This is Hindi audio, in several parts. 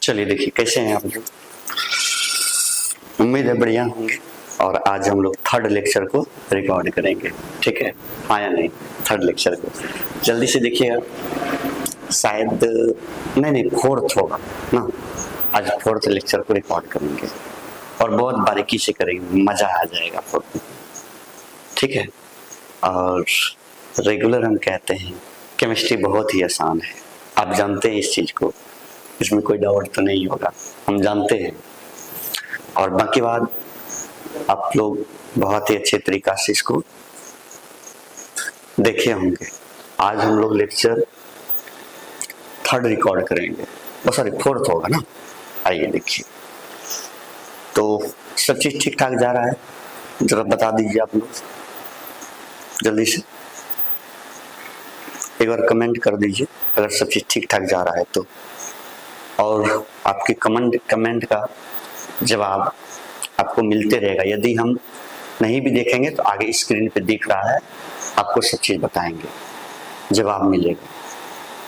चलिए देखिए कैसे हैं आप लोग। उम्मीद है बढ़िया होंगे। और आज हम लोग थर्ड लेक्चर को रिकॉर्ड करेंगे, ठीक है? हाँ या नहीं? थर्ड लेक्चर को जल्दी से देखिएगा। शायद नहीं फोर्थ होगा ना। आज फोर्थ लेक्चर को रिकॉर्ड करेंगे और बहुत बारीकी से करेंगे, मजा आ जाएगा फोर्थ में, ठीक है? और रेगुलर हम कहते हैं केमिस्ट्री बहुत ही आसान है, आप जानते हैं इस चीज को, इसमें कोई डाउट तो नहीं होगा, हम जानते हैं। और बाकी बात आप लोग बहुत ही अच्छे तरीका से इसको देखे होंगे। आज हम लोग लेक्चर थर्ड रिकॉर्ड करेंगे, सॉरी फोर्थ होगा ना। आइए देखिए, तो सब चीज ठीक ठाक जा रहा है? जरा बता दीजिए आप लोग जल्दी से, एक बार कमेंट कर दीजिए अगर सब चीज ठीक ठाक जा रहा है तो। और आपके कमेंट का जवाब आपको मिलते रहेगा। यदि हम नहीं भी देखेंगे तो आगे स्क्रीन पे दिख रहा है, आपको सब चीज बताएंगे, जवाब मिलेगा,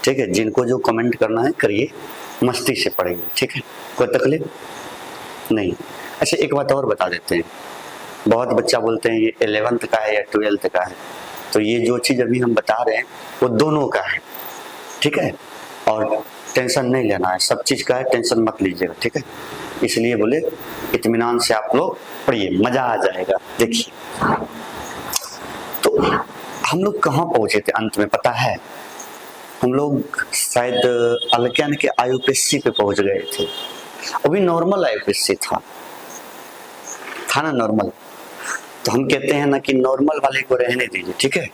ठीक है? जिनको जो कमेंट करना है करिए, मस्ती से पढ़ेंगे, ठीक है? कोई तकलीफ नहीं। अच्छा एक बात और बता देते हैं, बहुत बच्चा बोलते हैं ये 11th का है या 12th का है, तो ये जो चीज अभी हम बता रहे हैं वो दोनों का है, ठीक है? और टेंशन नहीं लेना है, सब चीज का है, टेंशन मत लीजिएगा, ठीक है? इसलिए बोले इत्मीनान से आप लोग पढ़िए, मजा आ जाएगा। देखिए तो हम लोग कहाँ पहुंचे थे अंत में पता है? हम लोग शायद अल्केन के आयुपेसी पे पहुंच गए थे। अभी नॉर्मल आयुपेसी था ना, नॉर्मल। तो हम कहते हैं ना कि नॉर्मल वाले को रहने दीजिए, ठीक है?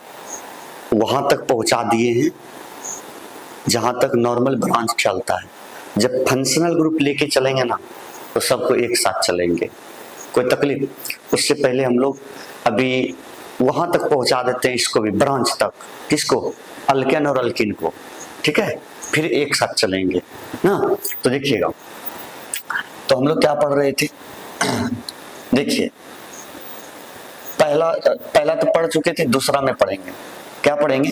वहां तक पहुंचा दिए हैं जहां तक नॉर्मल ब्रांच चलता है। जब फंक्शनल ग्रुप लेके चलेंगे ना तो सबको एक साथ चलेंगे, कोई तकलीफ? उससे पहले हम लोग अभी वहां तक पहुंचा देते हैं इसको भी, ब्रांच तक। किसको? अल्केन और अल्किन को, ठीक है? फिर एक साथ चलेंगे ना। तो देखिएगा, तो हम लोग क्या पढ़ रहे थे? देखिए पहला तो पढ़ चुके थे, दूसरा में पढ़ेंगे। क्या पढ़ेंगे?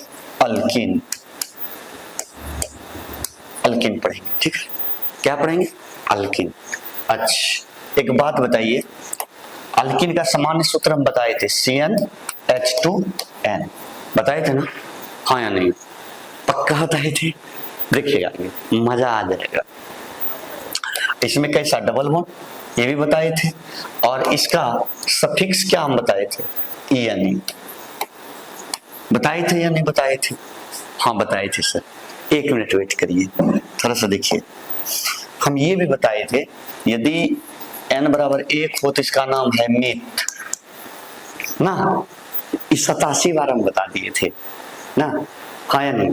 अल्किन पढ़ेंगे, ठीक है? क्या पढ़ेंगे? अल्किन। अच्छा एक बात बताइए, अल्किन का सामान्य सूत्र हम बताए थे, CnH2n, बताए थे ना? हाँ या नहीं? पक्का बताए थे? देखिएगा मजा आ जाएगा। इसमें कैसा डबल बॉन्ड ये भी बताए थे, और इसका सफिक्स क्या हम बताए थे? En। बताए थे या नहीं बताए थे? हाँ बताए थे सर। एक मिनट वेट करिए, थोड़ा सा देखिए। हम ये भी बताए थे यदि n बराबर 1 हो तो इसका नाम है मिथ ना। इस 87 बार हम बता दिए थे ना, हाँ या नहीं?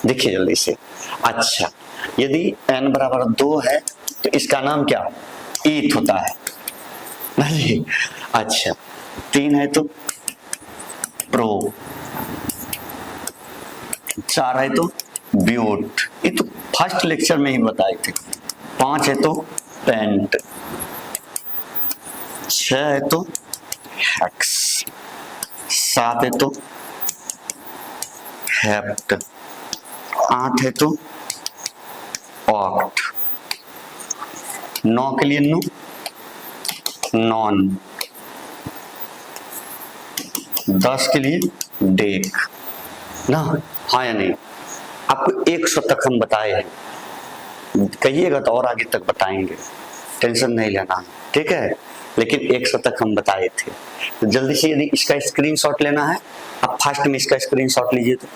देखिए जल्दी से। अच्छा यदि n बराबर 2 है तो इसका नाम क्या? ईथ होता है नहीं? अच्छा 3 है तो प्रो, 4 है तो ब्यूट, ये तो फर्स्ट लेक्चर में ही बताए थे। 5 है तो पेंट, 6 है तो हेक्स, 7 है तो हेप्ट, 8 है तो ऑक्ट, 9 के लिए नॉन, 10 के लिए डेक ना, हाँ या नहीं? आपको 100 तक हम बताए हैं, कहिएगा तो और आगे तक बताएंगे, टेंशन नहीं लेना, ठीक है? लेकिन 100 तक हम बताए थे। तो जल्दी से यदि इसका स्क्रीनशॉट लेना है, आप फास्ट में इसका स्क्रीनशॉट लीजिए। तो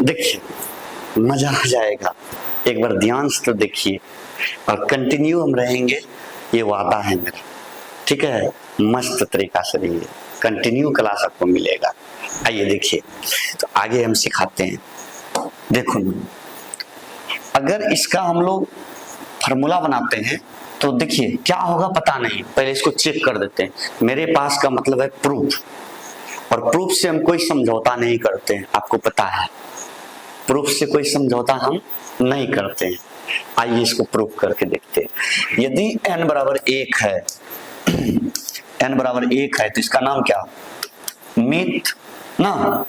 देखिए मजा आ जाएगा, एक बार ध्यान से तो देखिए, और कंटिन्यू हम रहेंगे, ये वादा है मेरा, ठीक है? मस्त तरीका से रहिए, कंटिन्यू क्लास आपको मिलेगा। आइए देखिए, तो आगे हम सिखाते हैं। देखो अगर इसका हम लोग फॉर्मूला बनाते हैं तो देखिए क्या होगा पता नहीं, पहले इसको चेक कर देते हैं। मेरे पास का मतलब है प्रूफ, और प्रूफ से हम कोई समझौता नहीं करते हैं, आपको पता है, प्रूफ से कोई समझौता हम नहीं करते हैं। आइए इसको प्रूफ करके देखते हैं। यदि n बराबर 1 है, n बराबर 1 है तो इसका नाम क्या, मिथ ना।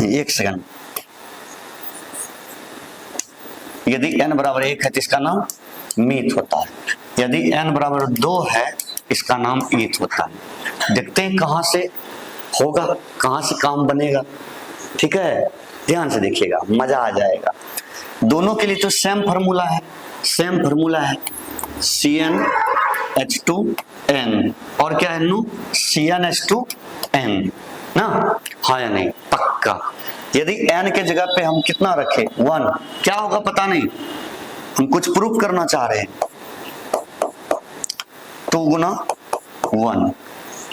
एक सेकंड, यदि n बराबर 1 है तो इसका नाम मिथ होता है। यदि n बराबर 2 है इसका नाम ईथ होता है। देखते हैं कहां से होगा, कहां से काम बनेगा। ठीक है, ध्यान से देखिएगा, मजा आ जाएगा। दोनों के लिए तो सेम फार्मूला है, सेम फार्मूला है, CnH2n और क्या है नु, CnH2n ना, हाँ या नहीं, पक्का। यदि n के जगह पे हम कितना रखें, 1, क्या होगा पता नहीं, हम कुछ प्रूफ करना चाह रहे हैं। 2 गुना 1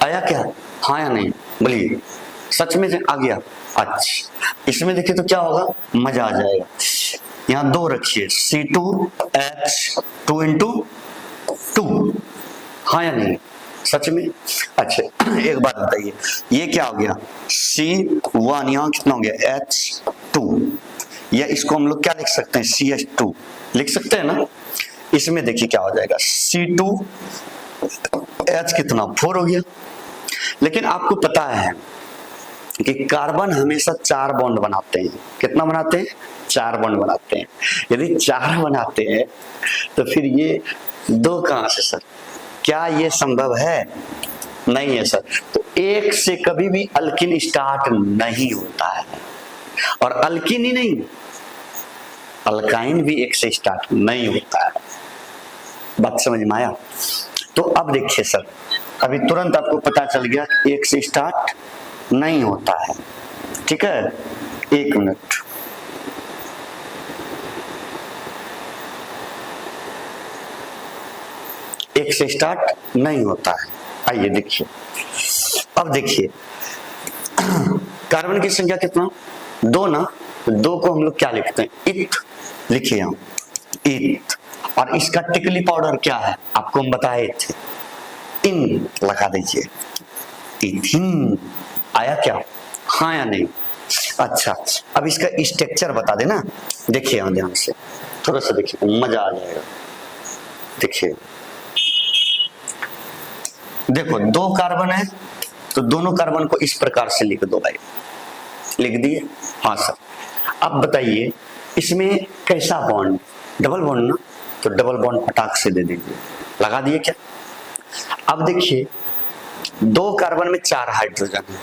आया क्या, हाँ या नहीं, बोलिए, सच में आ गया। अच्छा, इसमें देखिए तो क्या होगा, मजा आ जाएगा। यहाँ 2 रखिए, C2H2 इंटू 2, हाँ या नहीं, सच में। अच्छा, एक बात बताइए, ये क्या हो गया, C1, यहाँ कितना हो गया, H2, या इसको हम लोग क्या लिख सकते हैं, CH2 लिख सकते हैं ना। इसमें देखिए क्या हो जाएगा, C2H कितना 4 हो गया। लेकिन आपको पता है कि कार्बन हमेशा 4 बॉन्ड बनाते हैं, कितना बनाते हैं, 4 बॉन्ड बनाते हैं। यदि 4 बनाते हैं तो फिर ये 2 कहां से सर, क्या ये संभव है, नहीं है सर। तो 1 से कभी भी अल्किन स्टार्ट नहीं होता है, और अल्किन ही नहीं, अल्काइन भी 1 से स्टार्ट नहीं होता है। बात समझ में आया। तो अब देखिए सर, अभी तुरंत आपको पता चल गया 1 से स्टार्ट नहीं होता है। ठीक है, 1 मिनट, एक से स्टार्ट नहीं होता है। आइए देखिए, अब देखिए कार्बन की संख्या कितना, 2 ना, 2 को हम लोग क्या लिखते हैं, इथ लिखिए हम, इथ। और इसका टिकली पाउडर क्या है, आपको हम बताए थे, इन लगा दीजिए, इथिन। आया क्या, हाँ या नहीं। अच्छा, अब इसका स्ट्रक्चर बता देना, देखिए हम ध्यान से, थोड़ा सा देखिए, मजा आ जाएगा। देखिए, देखो 2 कार्बन है तो दोनों कार्बन को इस प्रकार से लिख दो भाई, लिख दिए, हाँ सर। अब बताइए इसमें कैसा बॉन्ड, डबल बॉन्ड ना, तो डबल बॉन्ड फटाक से दे दीजिए, लगा दिए क्या। अब देखिए 2 कार्बन में 4 हाइड्रोजन है,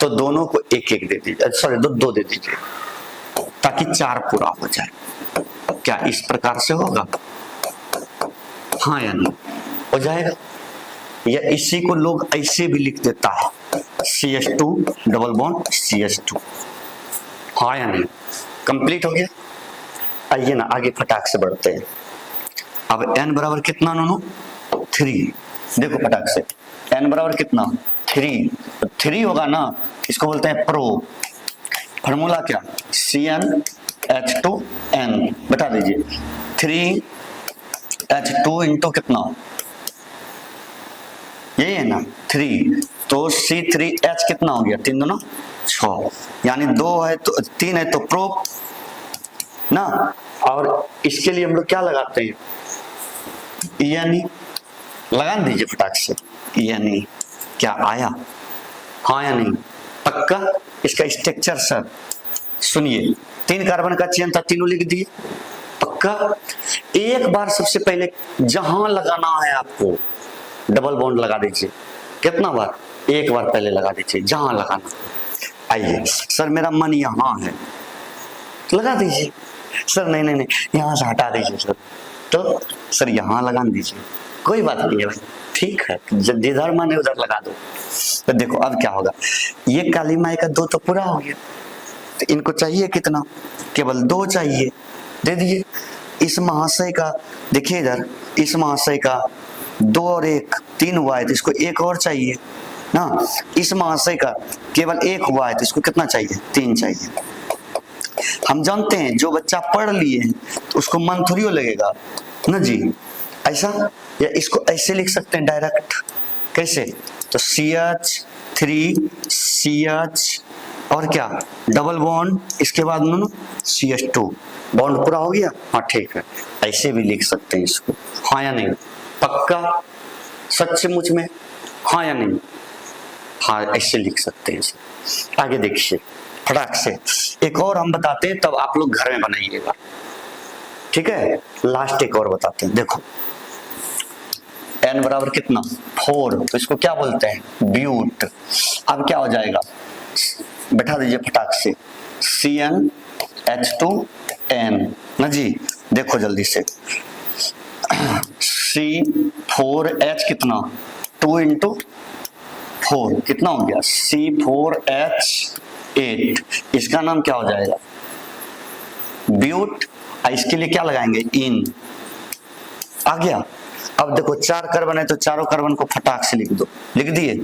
तो दोनों को 1-1 दे दीजिए, सॉरी 2 दे दीजिए, ताकि 4 पूरा हो जाए। क्या इस प्रकार से होगा, हाँ या नहीं, हो जाएगा। या इसी को लोग ऐसे भी लिख देता है, CH2 डबल बॉन्ड CH2, हाँ या नहीं, कंप्लीट हो गया। आइए ना आगे फटाक से बढ़ते हैं। अब n बराबर कितना नोनो, 3, देखो फटाक से, n बराबर कितना, 3, तो 3 होगा ना, इसको बोलते हैं प्रो। फॉर्मूला क्या, CnH2n, बता दीजिए, 3H2 इंटू कितना, यही है ना 3, तो C3H कितना हो गया, 3 दूना 6, यानी 2 है तो 3 है तो प्रो ना। और इसके लिए हम लोग क्या लगाते हैं, यानी लगा दीजिए फटाक से, यानी क्या आया, हाँ या नहीं, पक्का। इसका स्ट्रक्चर सर सुनिए, 3 कार्बन का चेन था, तीनों लिख दिए, पक्का। एक बार सबसे पहले जहां लगाना है आपको डबल बॉन्ड लगा दीजिए, कितना बार, 1 बार पहले लगा दीजिए, जहां लगाना। आइए सर मेरा मन यहाँ है, लगा दीजिए, सर नहीं नहीं नहीं यहाँ से हटा दीजिए सर, तो सर यहाँ लगा दीजिए, कोई बात नहीं है भाई, ठीक है, जिधर मन है उधर लगा दो। तो देखो अब क्या होगा, ये काली माई का 2 तो पूरा हो गया, तो इनको चाहिए कितना, केवल 2 चाहिए, दे दिए। इस महाशय का देखिए इधर, इस महाशय का 2 और 1 3 हुआ है, तो इसको 1 और चाहिए ना। इस महाशय का केवल 1 हुआ है, तो इसको कितना चाहिए, 3 चाहिए। हम जानते हैं जो बच्चा पढ़ लिए हैं तो उसको मन थोड़ी लगेगा ना जी, ऐसा। या इसको ऐसे लिख सकते हैं डायरेक्ट, कैसे, तो CH CH और क्या डबल बॉन्ड, इसके बाद में CH2 बॉन्ड पूरा हो गया। हाँ ठीक है, ऐसे भी लिख सकते हैं इसको, हाँ या नहीं, पक्का सचमुच में, हाँ या नहीं, हाँ ऐसे लिख सकते हैं इसे। आगे देखिए फटाक से एक और हम बताते हैं, तब आप लोग घर में बनाइएगा, ठीक है। लास्ट एक और बताते हैं, देखो n बराबर कितना 4, तो इसको क्या बोलते हैं ब्यूट। अब क्या हो जाएगा, बैठा दीजिए फटाक से, CnH2n ना जी, देखो जल्दी से, C4H कितना 2 × 4 कितना हो गया C4H8, इसका नाम क्या हो जाएगा ब्यूट। इसके लिए क्या लगाएंगे इन, आ गया। अब देखो 4 कार्बन है तो चारों कार्बन को फटाक से लिख दो, लिख दिए।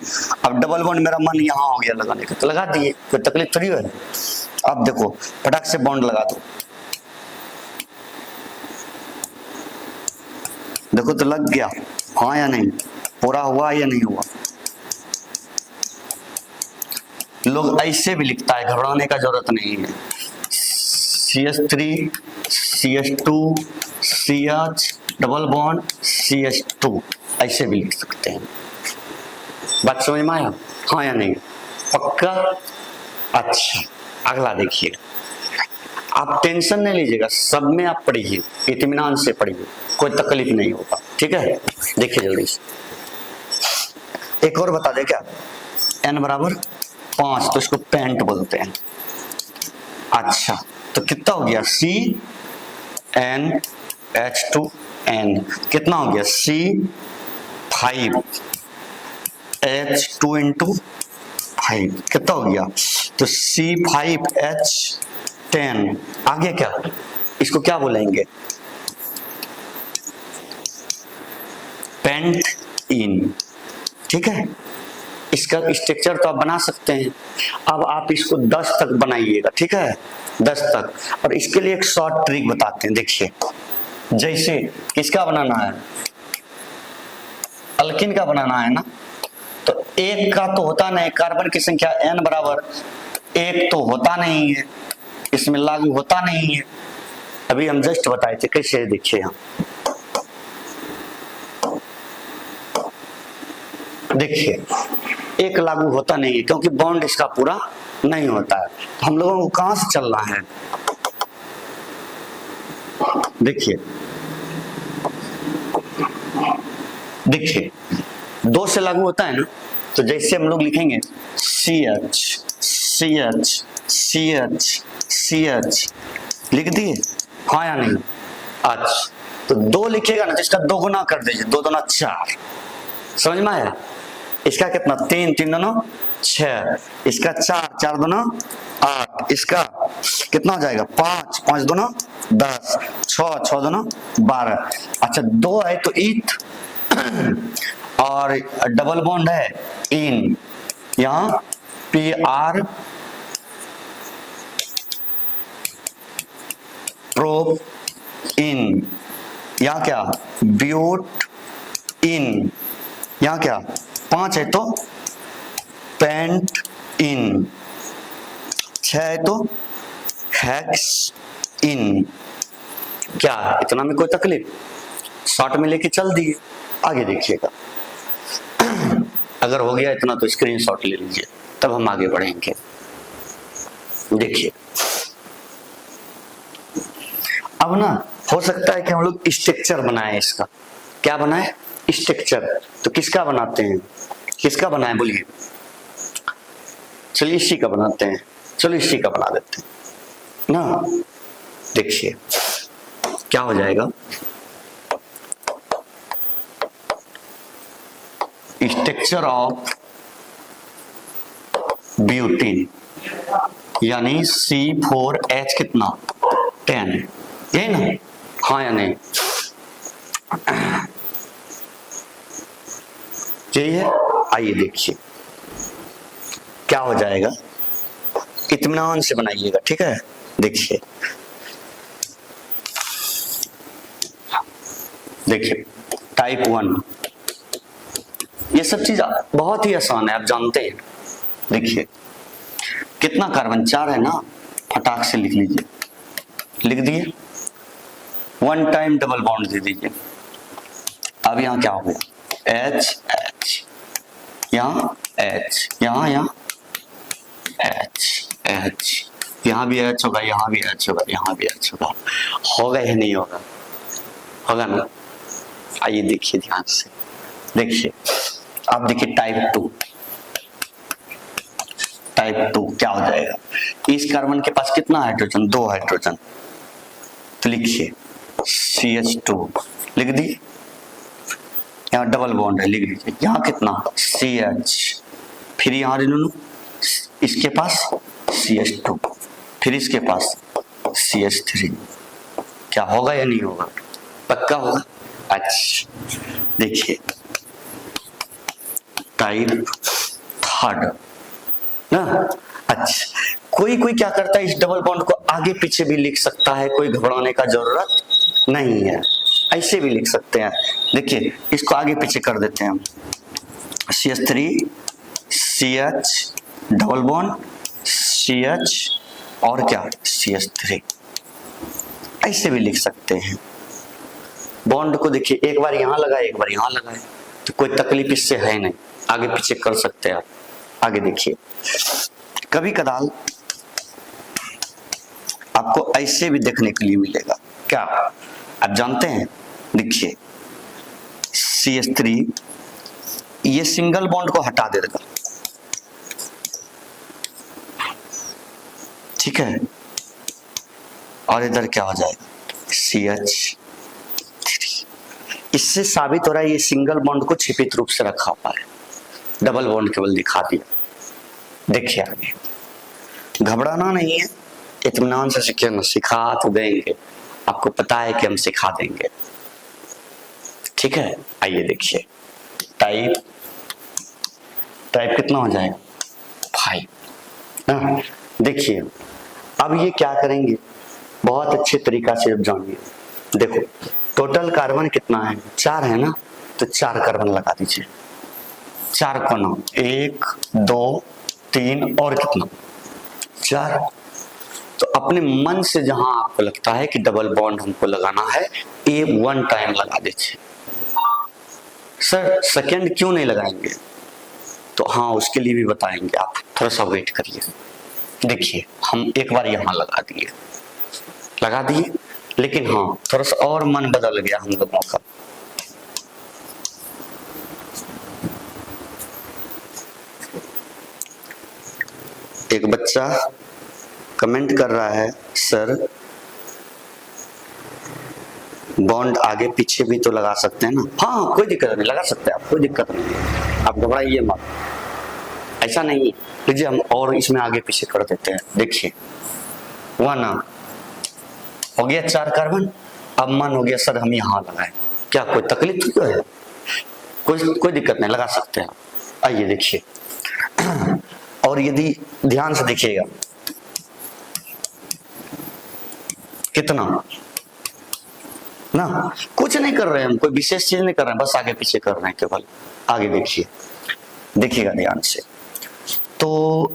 अब डबल बॉन्ड मेरा मन यहाँ हो गया लगाने का, तो लगा दिए, कोई तकलीफ थोड़ी है। अब देखो फटाक से बॉन्ड लगा दो, देखो तो लग गया, हाँ या नहीं, पूरा हुआ या नहीं हुआ। लोग ऐसे भी लिखता है, घबराने का जरूरत नहीं है। CH3 CH2 CH double bond CH2 ऐसे भी लिख सकते हैं। बात समझ में आया, हाँ या नहीं, पक्का। अच्छा अगला देखिए, आप टेंशन नहीं लीजिएगा, सब में आप पढ़िए, इत्मीनान से पढ़िए, कोई तकलीफ नहीं होगा, ठीक है। देखिए जल्दी से एक और बता दे क्या, n बराबर 5, तो इसको पेंट बोलते हैं। अच्छा तो कितना हो गया CnH2n, कितना हो गया C5H2 × 5 कितना हो गया, तो C5H10। आगे क्या, इसको क्या बोलेंगे पेंट इन, ठीक है। इसका स्ट्रक्चर तो आप बना सकते हैं। अब आप इसको 10 तक बनाइएगा, ठीक है, 10 तक। और इसके लिए एक शॉर्ट ट्रिक बताते हैं, देखिए। जैसे किसका बनाना है, अल्किन का बनाना है ना, तो एक का तो होता नहीं, कार्बन की संख्या n बराबर 1 तो होता नहीं है, इसमें लागू होता नहीं है। अभी हम जस्ट बताए थे कैसे, देखिए यहाँ देखिए एक लागू होता नहीं है, क्योंकि बॉन्ड इसका पूरा नहीं होता है। तो हम लोगों को कहां से चलना है, देखिए देखिए 2 से लागू होता है ना, तो जैसे हम लोग लिखेंगे CH CH CH CH लिख दिए, हाँ या नहीं। अच्छा तो 2 लिखेगा ना, तो इसका 2 गुना कर दीजिए, 2 दूना 4, समझ में आया। इसका कितना 3 3 दूना 6, इसका 4 4 दूना 8, इसका कितना हो जाएगा 5 5 दूना 10, 6 6 दूना 12। अच्छा 2 है तो ईथ और डबल बॉन्ड है इन, यहाँ PR प्रोप इन, यहाँ क्या ब्यूट इन, यहाँ क्या 5 है तो पेंट इन, 6 है तो हेक्स इन। क्या इतना में कोई तकलीफ, शॉर्ट में लेके चल दिए। आगे देखिएगा, अगर हो गया इतना तो स्क्रीनशॉट ले लीजिए, तब हम आगे बढ़ेंगे। देखिए अब ना हो सकता है कि हम लोग स्ट्रक्चर बनाए, इसका क्या बनाए स्ट्रक्चर, तो किसका बनाते हैं, किसका बनाए बोलिए, चलिए इसी का बनाते हैं, चलो इसी का बना देते हैं ना। देखिए क्या हो जाएगा, स्ट्रक्चर ऑफ ब्यूटीन यानी C4H कितना 10, यही ना, हाँ या नहीं, यही है। आइए देखिए क्या हो जाएगा, इत्मीनान से बनाइएगा, ठीक है। देखिए देखिए टाइप 1, ये सब चीज बहुत ही आसान है, आप जानते हैं। देखिए कितना कार्बन, 4 है ना, फटाक से लिख लीजिए, लिख दिए, 1 टाइम डबल बॉन्ड दे दीजिए। अब यहाँ क्या हो गया, H H, यहाँ H, यहाँ H H, यहाँ भी H होगा, यहाँ भी H होगा, यहाँ भी H होगा। होगा या नहीं होगा, होगा ना। आइए देखिए ध्यान से, देखिए अब देखिए टाइप 2, टाइप 2 क्या हो जाएगा, इस कार्बन के पास कितना हाइड्रोजन, 2 हाइड्रोजन, तो लिखिए CH2, लिख दी, यहाँ डबल बॉन्ड है, लिख दीजिए, यहाँ कितना CH, फिर यहाँ रिन्यू, इसके पास CH2, फिर इसके पास CH3, क्या होगा या नहीं होगा, पक्का होगा। अच्छा देखिए टाइप 3 ना। अच्छा कोई क्या करता है, इस डबल बॉन्ड को आगे पीछे भी लिख सकता है, कोई घबराने का जरूरत नहीं है, ऐसे भी लिख सकते हैं। देखिए इसको आगे पीछे कर देते हैं हम, CH3 CH double bond CH और क्या CH3, ऐसे भी लिख सकते हैं। बॉन्ड को देखिए एक बार यहां लगाए, एक बार यहां लगाए, तो कोई तकलीफ इससे है नहीं, आगे पीछे कर सकते हैं आप। आगे देखिए कभी कदाल आपको ऐसे भी देखने के लिए मिलेगा, क्या आप जानते हैं, देखिए CH3 ये सिंगल बॉन्ड को हटा देगा, ठीक है, और इधर क्या हो जाएगा CH3। इससे साबित हो रहा है ये सिंगल बॉन्ड को छिपित रूप से रखा हुआ है, डबल बॉन्ड केवल दिखा दिया। देखिए आगे घबराना नहीं है, इत्मीनान से सीखिए ना, सिखा तो देंगे, आपको पता है कि हम सिखा देंगे, ठीक है। आइए देखिए टाइप कितना हो जाएगा 5 ना। देखिए अब ये क्या करेंगे, बहुत अच्छे तरीका से अब जानिए। देखो टोटल कार्बन कितना है, 4 है ना, तो 4 कार्बन लगा दीजिए, 4 को ना, 1 2 3 और कितना 4। तो अपने मन से जहां आपको लगता है कि डबल बॉन्ड हमको लगाना है, ये 1 टाइम लगा दीजिए। सर सेकंड क्यों नहीं लगाएंगे, तो हाँ उसके लिए भी बताएंगे, आप थोड़ा सा वेट करिए। देखिए हम एक बार यहां लगा दिए, लेकिन हाँ थोड़ा सा और मन बदल गया हम लोगों का। एक बच्चा कमेंट कर रहा है, सर बॉन्ड आगे पीछे भी तो लगा सकते हैं ना। हाँ कोई दिक्कत नहीं, लगा सकते हैं आप, कोई दिक्कत नहीं है, आप घबराइए मत, ऐसा नहीं। लीजिए हम और इसमें आगे पीछे कर देते हैं। देखिए 1 हो गया 4 कार्बन, अब मन हो गया सर हम यहाँ लगाए, क्या कोई तकलीफ तो है, कोई दिक्कत नहीं, लगा सकते हैं। आइए देखिए और यदि ध्यान से देखिएगा कितना ना, कुछ नहीं कर रहे हैं हम, कोई विशेष चीज नहीं कर रहे हैं, बस आगे पीछे कर रहे हैं केवल। आगे देखिएगा ध्यान से। तो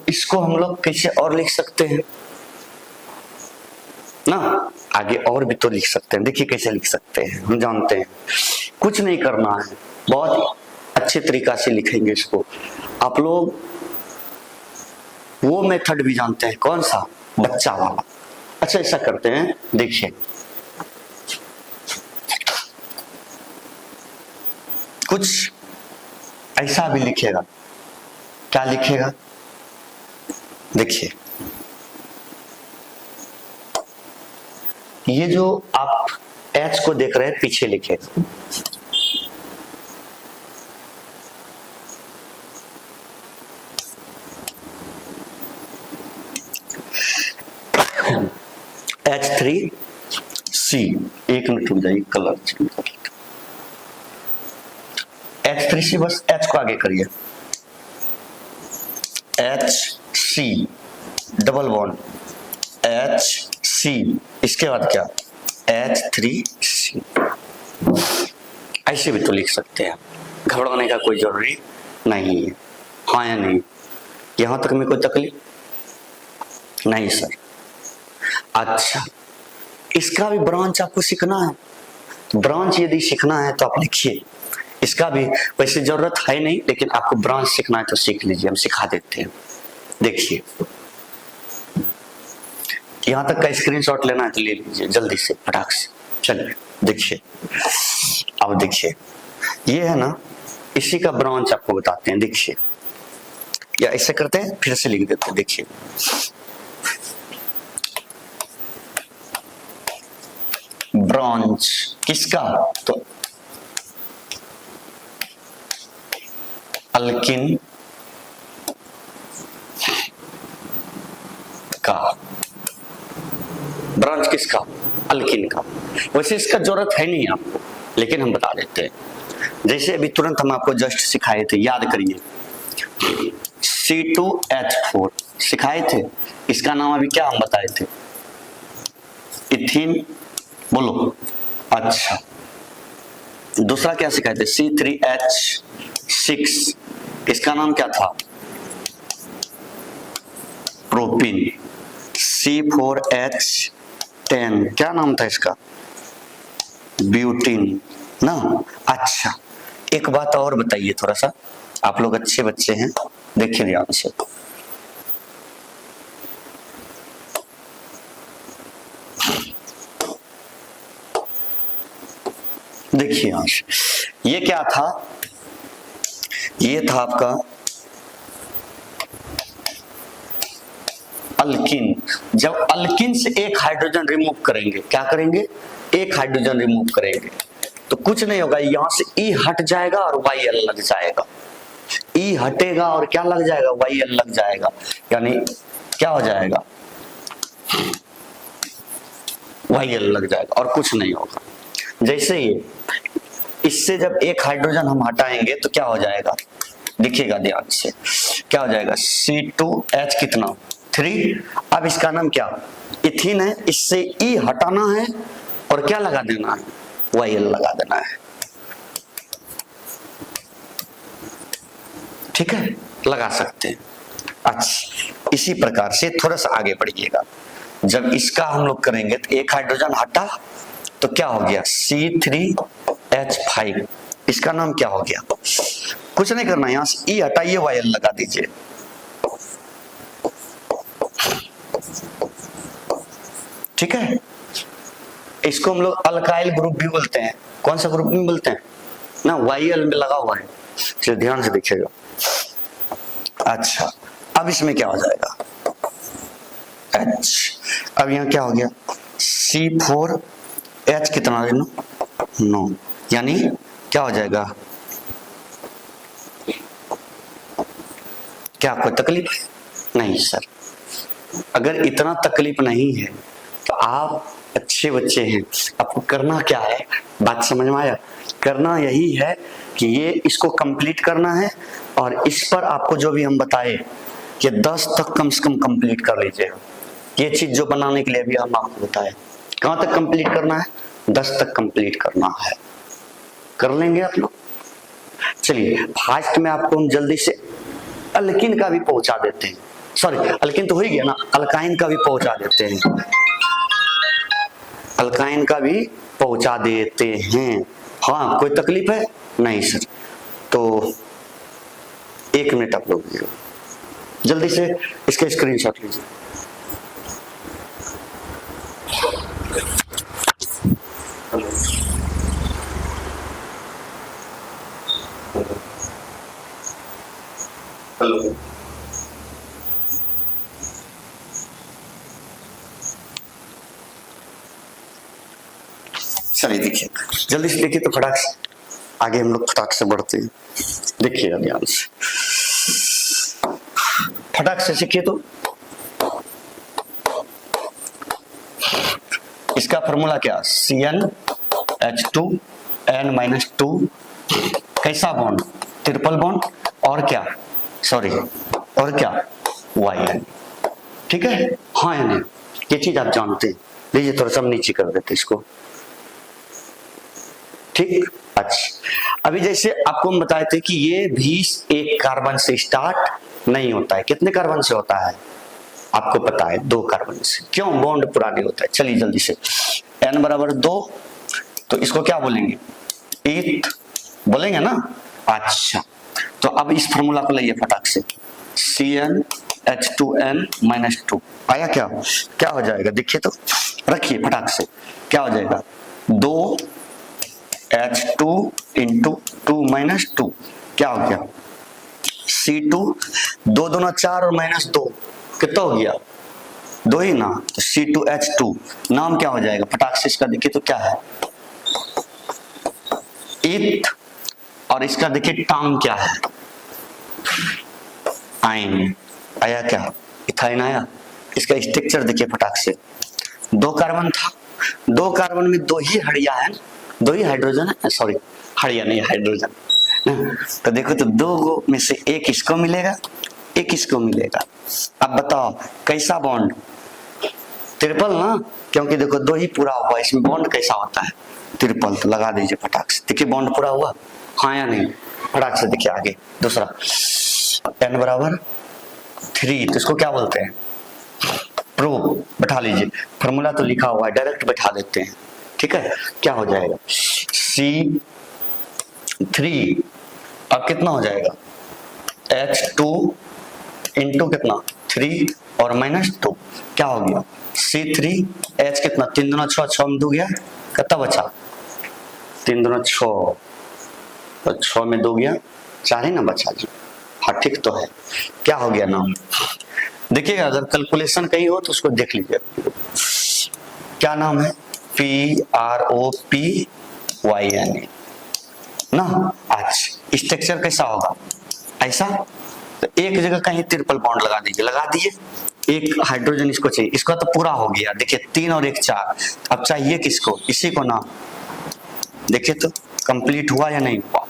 इसको हम लोग कैसे और लिख सकते हैं ना, आगे और भी तो लिख सकते हैं। देखिए कैसे लिख सकते हैं, हम जानते हैं, कुछ नहीं करना है, बहुत अच्छे तरीका से लिखेंगे इसको आप लोग। वो मेथड भी जानते हैं, कौन सा, बच्चा वाला। अच्छा ऐसा करते हैं, देखिए कुछ ऐसा भी लिखेगा, क्या लिखेगा, देखिए ये जो आप H को देख रहे हैं पीछे लिखेगा, H3C, एक मिनट रुक जाइए, कलर चेंज कर लेते। H3C बस H को आगे करिए, HC डबल बॉन्ड HC, इसके बाद क्या H3C। ऐसे भी तो लिख सकते हैं, घबराने का कोई जरूरी नहीं है, हाँ या नहीं, यहां तक में कोई तकलीफ नहीं सर। अच्छा, इसका भी ब्रांच आपको सीखना है। तो ब्रांच यदि सीखना है तो आप लिखिए, इसका भी वैसे जरूरत है नहीं, लेकिन आपको ब्रांच सीखना है तो सीख लीजिए, हम सिखा देते हैं। देखिए यहां तक का स्क्रीनशॉट लेना है तो ले लीजिए जल्दी से, फटाक से। चलिए देखिए, अब देखिए ये है ना, इसी का ब्रांच आपको बताते हैं। देखिए, या ऐसे करते हैं, फिर से लिख देते हैं। देखिए ब्रांच किसका, तो अल्किन का। ब्रांच किसका, अल्किन का। वैसे इसका जरूरत है नहीं आपको, लेकिन हम बता देते हैं। जैसे अभी तुरंत हम आपको जस्ट सिखाए थे, याद करिए, C2H4 सिखाए थे। इसका नाम अभी क्या हम बताए थे, इथीन, बोलो। अच्छा, दूसरा क्या सिखाए थे, C3H6, इसका नाम क्या था, प्रोपीन। C4H10, क्या नाम था इसका, ब्यूटीन ना। अच्छा, एक बात और बताइए, थोड़ा सा आप लोग अच्छे बच्चे हैं, देखिए ध्यान से। देखिए यहां से, ये क्या था, ये था आपका अल्किन। जब अल्किन से एक हाइड्रोजन रिमूव करेंगे, क्या करेंगे, एक हाइड्रोजन रिमूव करेंगे, तो कुछ नहीं होगा, यहां से ई हट जाएगा और YL लग जाएगा। ई हटेगा और क्या लग जाएगा, YL लग जाएगा, यानी क्या हो जाएगा, YL लग जाएगा और कुछ नहीं होगा। जैसे ये, इससे जब एक हाइड्रोजन हम हटाएंगे तो क्या हो जाएगा, देखिएगा ध्यान से, क्या हो जाएगा, C2H कितना, 3। अब इसका नाम क्या, इथीन है, इससे ई हटाना है और क्या लगा देना है, YL लगा देना है। ठीक है, लगा सकते हैं। अच्छा, इसी प्रकार से थोड़ा सा आगे बढ़िएगा। जब इसका हम लोग करेंगे तो एक हाइड्रोजन हटा तो क्या हो गया, C3H5, इसका नाम क्या हो गया, कुछ नहीं करना, यहां से ई हटाइए, YL लगा दीजिए। ठीक है, इसको हम लोग अल्काइल ग्रुप भी बोलते हैं। कौन सा ग्रुप में बोलते हैं ना, YL में लगा हुआ है, चलिए ध्यान से देखिएगा। अच्छा, अब इसमें क्या हो जाएगा, H, अब यहां क्या हो गया, C4H कितना देना, 9, यानी क्या हो जाएगा, क्या कोई तकलीफ नहीं सर। अगर इतना तकलीफ नहीं है तो आप अच्छे बच्चे हैं, आपको करना क्या है, बात समझ में आया, करना यही है कि ये इसको कंप्लीट करना है, और इस पर आपको जो भी हम बताए कि 10 तक कम से कम कंप्लीट कर लीजिएगा। ये चीज जो बनाने के लिए भी हम आपको बताए, कहां तक कंप्लीट करना है, 10 तक कंप्लीट करना है, कर लेंगे आप लोग। चलिए फास्ट में आपको हम जल्दी से अल्किन का भी पहुंचा देते हैं, सॉरी अल्किन तो हो ही गया ना, अल्काइन का भी पहुंचा देते हैं, अल्काइन का भी पहुंचा देते हैं। हाँ, कोई तकलीफ है नहीं सर, तो 1 मिनट आप लोग जल्दी से इसका स्क्रीनशॉट लीजिए। हेलो, चलिए देखिए, जल्दी से देखिए तो फटाक से आगे हम लोग फटाक से बढ़ते हैं। देखिएगा ध्यान से, फटाक से सीखिए। तो इसका फॉर्मूला क्या, CnH2n-2, कैसा बॉन्ड, ट्रिपल बॉन्ड, और क्या, सॉरी और क्या, YN। ठीक है, हाँ या नहीं, ये चीज आप जानते हैं। लीजिए थोड़ा सा नीचे कर देते इसको, ठीक। अच्छा, अभी जैसे आपको हम बताए थे कि ये भी एक कार्बन से स्टार्ट नहीं होता है। कितने कार्बन से होता है आपको पता है, 2 कार्बन से। क्यों? बॉन्ड पूरा नहीं होता है। चलिए जल्दी से, n बराबर 2, तो इसको क्या बोलेंगे? ईथ बोलेंगे ना। अच्छा, तो अब इस फॉर्मूला को लाइए फटाक से, CnH2n-2 आया क्या? क्या हो जाएगा देखिए तो, रखिए फटाक से, क्या हो जाएगा? 2H2 इंटू 2 माइनस 2 क्या हो गया? C2, 2 दूना 4 और माइनस 2 कितना हो गया? 2 ही ना, तो C2H2 नाम क्या हो जाएगा फटाक से इसका देखिए तो, क्या है? ईथ, और इसका देखिए टर्म क्या है? आइन। आया क्या? इथाइन आया। इसका स्ट्रक्चर देखिए फटाक से, 2 कार्बन था, 2 कार्बन में 2 ही हड़िया है, 2 ही हाइड्रोजन है, सॉरी हड़िया नहीं हाइड्रोजन। तो देखो तो 2 में से एक इसको मिलेगा, एक इसको मिलेगा। अब बताओ कैसा बॉन्ड? ट्रिपल ना, क्योंकि देखो 2 ही पूरा हुआ, इसमें बॉन्ड कैसा होता है? ट्रिपल। तो लगा दीजिए फटाक से, देखिए बॉन्ड पूरा हुआ, हाँ या नहीं? फटाक से देखिए आगे दूसरा, n बराबर 3, तो इसको क्या बोलते हैं? प्रूफ। बैठा लीजिए, फॉर्मूला तो लिखा हुआ है, डायरेक्ट बैठा देते हैं, ठीक है? क्या हो जाएगा? C3, अब कितना हो जाएगा? H2 इंटू कितना? 3 और माइनस 2 क्या हो गया? C3H कितना? 3 दूना 6, 6 में 2 गया, कितना बचा? 3 दूना 6 और 6 में 2 गया, 4 ही ना बचा जी। हाँ ठीक तो है। क्या हो गया नाम? देखिएगा अगर कैलकुलेशन कहीं हो तो उसको देख लीजिए। क्या नाम है? PROPYNA ना। आज स्ट्रक्चर कैसा होगा? ऐसा। तो एक जगह कहीं ट्रिपल बॉन्ड लगा दीजिए, लगा दिए, एक हाइड्रोजन इसको चाहिए, इसका तो पूरा हो गया, देखिए 3 और 1 4। अब चाहिए किसको? इसी को ना। देखिए तो कंप्लीट हुआ या नहीं हुआ?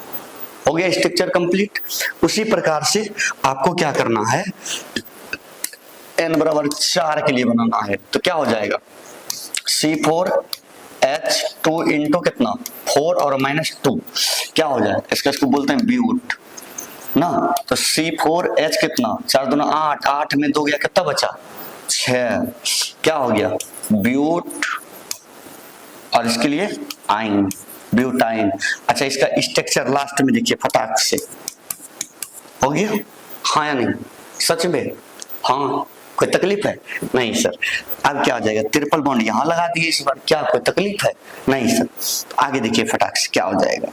हो गया स्ट्रक्चर कंप्लीट। उसी प्रकार से आपको क्या करना है, n बराबर 4 के लिए बनाना है, तो क्या हो जाएगा? C4H2 इंटू कितना? 4 और माइनस 2 क्या हो जाएगा? इसको बोलते हैं ब्यूट ना। तो C4H कितना? 4 दूना 8, 8 में 2 गया, कितना बचा? 6 क्या हो गया? ब्यूट, और इसके लिए आइन, ब्यूटाइन। अच्छा, इसका स्ट्रक्चर लास्ट में देखिए फटाक से, हो गया हाँ या नहीं? सच में हाँ? कोई तकलीफ है? नहीं सर। अब क्या हो जाएगा? ट्रिपल बॉन्ड यहां लगा दिए इस बार, क्या कोई तकलीफ है? नहीं सर। तो आगे देखिए फटाक से क्या हो जाएगा।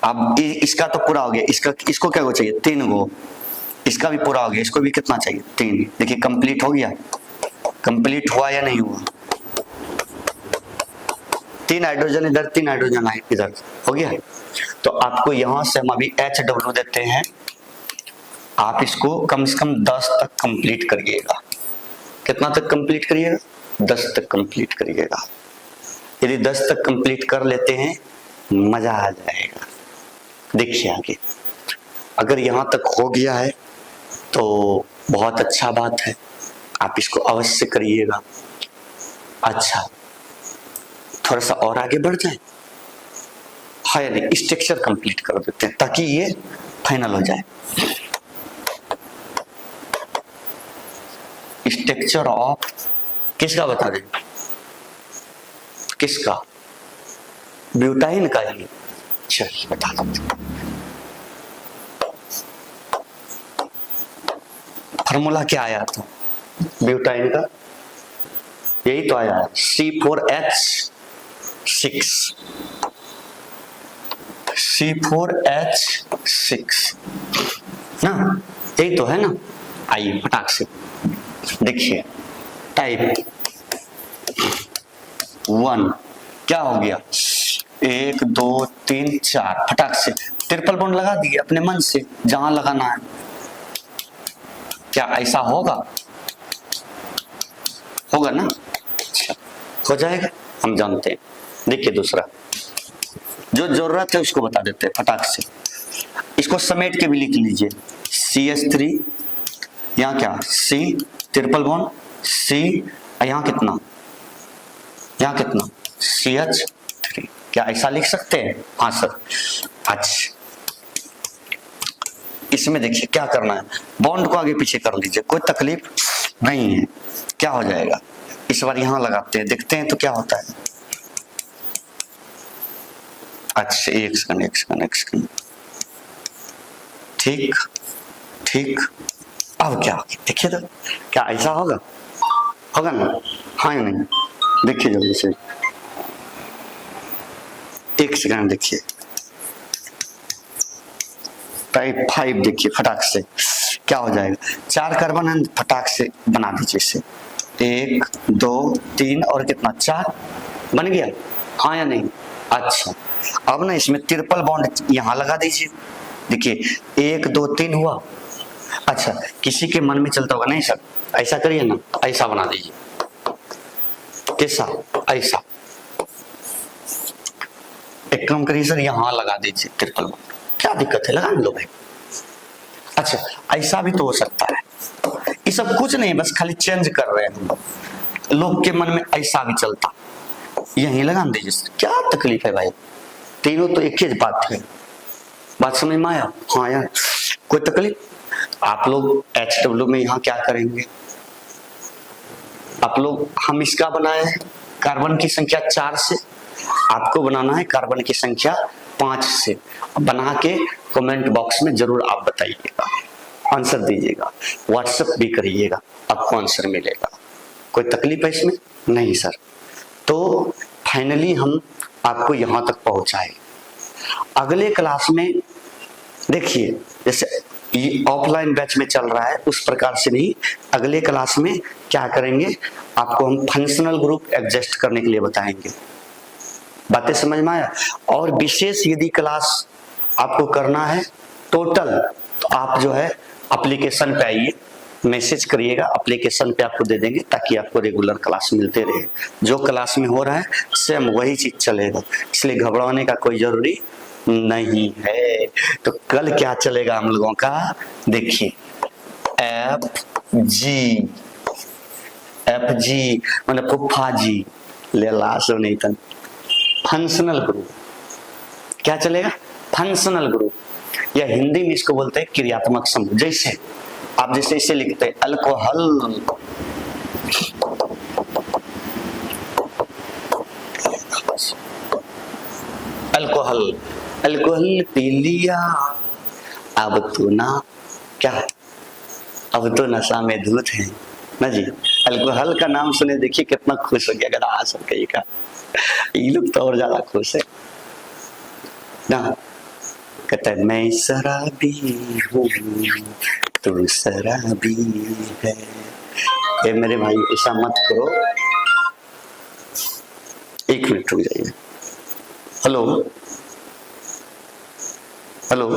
अब इसका तो पूरा हो गया, इसको क्या चाहिए? 3 गो। इसका भी पूरा हो गया, इसको भी कितना चाहिए? 3। देखिए कंप्लीट हो गया। कंप्लीट हुआ या नहीं हुआ? 3 हाइड्रोजन इधर, 3 हाइड्रोजन इधर, हो गया। तो आपको यहां से हम अभी HW देते हैं, आप इसको कम से कम 10 तक कंप्लीट करिएगा। कितना तक कंप्लीट करिएगा? 10 तक कंप्लीट करिएगा। यदि 10 तक कंप्लीट कर लेते हैं मजा आ जाएगा। देखिए आगे, अगर यहां तक हो गया है तो बहुत अच्छा बात है, आप इसको अवश्य करिएगा। अच्छा, थोड़ा सा और आगे बढ़ जाए, हाँ या नहीं? स्ट्रक्चर कंप्लीट कर देते हैं ताकि ये फाइनल हो जाए। स्ट्रक्चर ऑफ किसका बता दें? किसका? ब्यूटाइन का ही। चलिए बता देते। फॉर्मूला क्या आया था ब्यूटाइन का? यही तो आया है, C4H6। C4H6 ना, यही तो है ना। आइए फटाक से देखिए, टाइप 1 क्या हो गया? 1 2 3 4 फटाक से ट्रिपल बॉन्ड लगा दिए अपने मन से, जहां लगाना है। क्या ऐसा होगा? होगा ना? अच्छा, हो जाएगा, हम जानते हैं। देखिए दूसरा, जो जरूरत है उसको बता देते हैं फटाक से। इसको समेट के भी लिख लीजिए, CH3, यहाँ क्या? C ट्रिपल बॉन्ड C, यहाँ कितना? यहाँ कितना? CH3। क्या ऐसा लिख सकते हैं? हाँ सर। अच्छा, इसमें देखिए क्या करना है, बॉन्ड को आगे पीछे कर लीजिए, कोई तकलीफ नहीं है। क्या हो जाएगा, इस बार यहां लगाते हैं, देखते हैं तो क्या होता है। अच्छा एक सेकंड, ठीक ठीक। अब क्या देखिए तो, क्या ऐसा होगा ना, हाँ या नहीं, देखिए जल्दी से, एक सेकंड देखिए, टाइप 5 देखिए फटाक से क्या हो जाएगा, 4 कार्बन है, फटाक से बना दीजिए इसे, 1 2 3 और कितना 4 बन गया, हाँ या नहीं। अच्छा अब ना इसमें ट्रिपल बॉन्ड यहां लगा दीजिए, देखिए 1 2 3 हुआ। अच्छा किसी के मन में चलता होगा नहीं सर ऐसा करिए ना, ऐसा बना दीजिए, कैसा, ऐसा, एक काम करिए सर यहां लगा दीजिए ट्रिपल बॉन्ड, क्या दिक्कत है, लगा लो भाई। अच्छा ऐसा भी तो हो सकता है, ये सब कुछ नहीं, बस खाली चेंज कर रहे हैं, लोग के मन में ऐसा भी चलता, यहीं लगा दीजिए सर, क्या तकलीफ है भाई, तीनों तो एक ही बात है, बात समझ में आया। हाँ यार कोई तकलीफ, आप लोग HW में यहाँ क्या करेंगे, आप लोग, हम इसका बनाए हैं कार्बन की संख्या 4 से, आपको बनाना है कार्बन की संख्या 5 से, बना के कमेंट बॉक्स में जरूर आप बताइएगा, आंसर दीजिएगा, व्हाट्सएप भी करिएगा, आपको आंसर मिलेगा। कोई तकलीफ है इसमें नहीं सर। तो फाइनली हम आपको यहां तक पहुंचाए, अगले क्लास में देखिए जैसे ये ऑफलाइन बैच में चल रहा है उस प्रकार से नहीं, अगले क्लास में क्या करेंगे, आपको हम फंक्शनल ग्रुप एडजस्ट करने के लिए बताएंगे, बातें समझ में आया। और विशेष यदि क्लास आपको करना है टोटल, तो आप जो है एप्लीकेशन पे आइए, मैसेज करिएगा, एप्लीकेशन पे आपको दे देंगे ताकि आपको रेगुलर क्लास मिलते रहे, जो क्लास में हो रहा है सेम वही चीज चलेगा, इसलिए घबराने का कोई जरूरी नहीं है। तो कल क्या चलेगा हम लोगों का, देखिए एफ जी मैंने फुफा जी ले ला सो नहीं तन, फंक्शनल ग्रुप क्या चलेगा, फंक्शनल ग्रुप, या हिंदी में इसको बोलते हैं क्रियात्मक समूह। जैसे आप जैसे इसे लिखते हैं अल्कोहल, अल्कोहल अल्कोहल पी लिया, अब तो ना क्या, अब तो नशा में धुत है ना जी। अल्कोहल का नाम सुने देखिए कितना खुश हो गया, अगर आ सके का, ये लोग तो और ज्यादा खुश है ना, कहता है मैं शराबी हूँ तू शराबी है। ए मेरे भाई ऐसा मत करो, एक मिनट रुक जाइए। हेलो हेलो,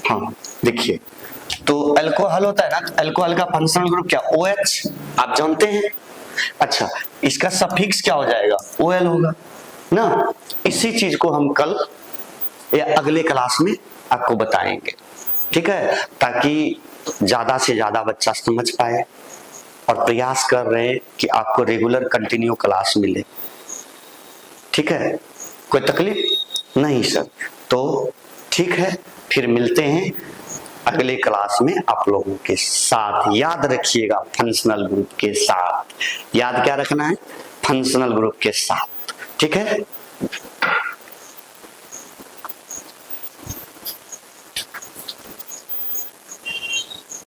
हाँ देखिए, तो अल्कोहल होता है ना, अल्कोहल का फंक्शनल ग्रुप क्या, OH आप जानते हैं। अच्छा इसका सफिक्स क्या हो जाएगा, OL होगा ना। इसी चीज को हम कल या अगले क्लास में आपको बताएंगे, ठीक है, ताकि ज्यादा से ज्यादा बच्चा समझ पाए, और प्रयास कर रहे हैं कि आपको रेगुलर कंटिन्यू क्लास मिले, ठीक है, कोई तकलीफ नहीं सर। तो ठीक है, फिर मिलते हैं अगले क्लास में आप लोगों के साथ। याद रखिएगा फंक्शनल ग्रुप के साथ, याद क्या रखना है, फंक्शनल ग्रुप के साथ, ठीक है।